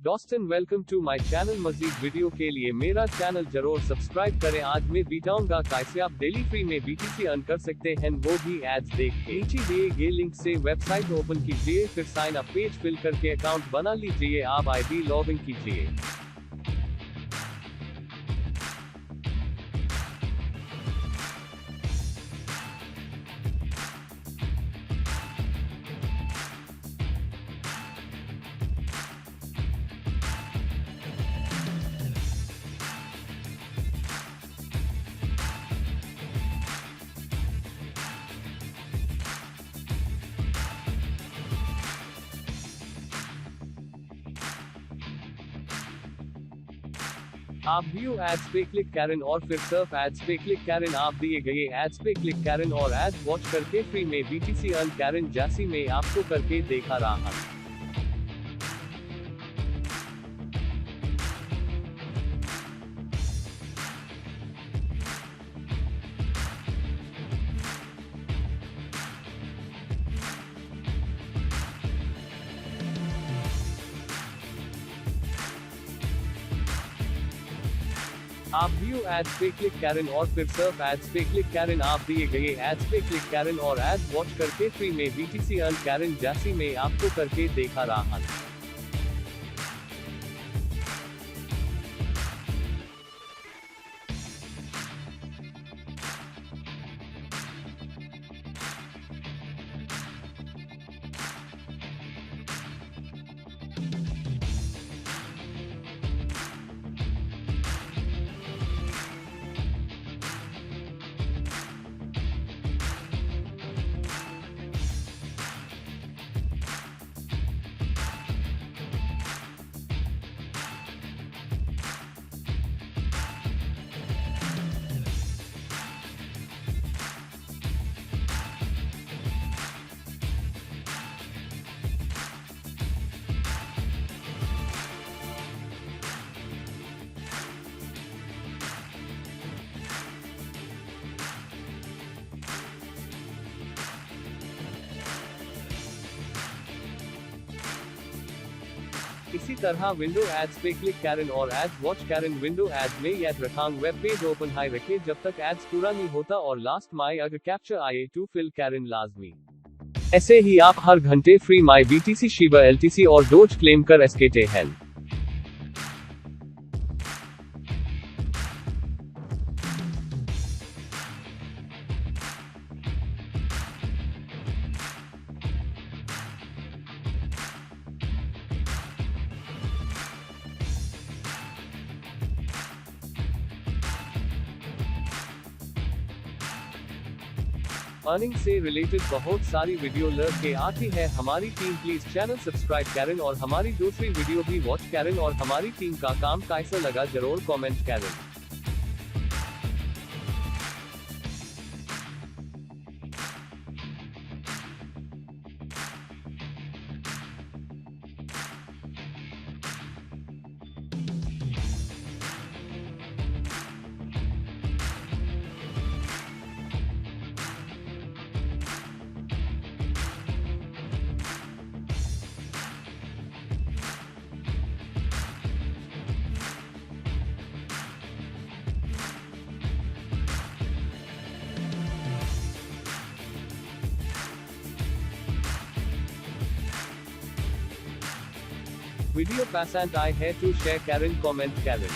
दोस्तन welcome to my channel. मजीद video के लिए मेरा चैनल जरूर सब्सक्राइब करें। आज मैं बताऊंगा कैसे आप डेली फ्री में बीटीसी अर्न कर सकते हैं, वो भी एड्स देख के। नीचे दिए गए लिंक से वेबसाइट ओपन कीजिए, फिर साइन अप पेज फिल करके अकाउंट बना लीजिए। आप आईडी लॉग इन कीजिए। आप व्यू एड्स पे क्लिक करें और फिर सर्फ एड्स पे क्लिक करें। आप दिए गए एड्स पे क्लिक करें और एड्स वॉच करके फ्री में बीटीसी अर्न करें, जैसी मैं आपको करके देखा रहा हूं। आप व्यू एड्स पे क्लिक करें और फिर सर्फ एड्स पे क्लिक करें। आप दिए गए एड्स पे क्लिक करें और एड्स वॉच करके फ्री में बीटीसी अर्न करें, जैसी मैं आपको करके देखा रहा हूं। इसी तरह विंडो एड्स पे क्लिक करें और एड्स वॉच करें। विंडो एड्स में याद रखें वेब पेज ओपन हाई रखें जब तक एड्स पूरा नहीं होता, और लास्ट माई अगर कैप्चर आए टू फिल करें लाजमी। ऐसे ही आप हर घंटे फ्री माई बीटीसी शिबा एलटीसी और डोज क्लेम कर सकते हैं। अर्निंग से रिलेटेड बहुत सारी वीडियो लर्न के आती है हमारी टीम। प्लीज चैनल सब्सक्राइब करें और हमारी दूसरी वीडियो भी वॉच करें, और हमारी टीम का काम कैसा लगा जरूर कमेंट करें। वीडियो पसंद आए है तो शेयर करें, कमेंट करें।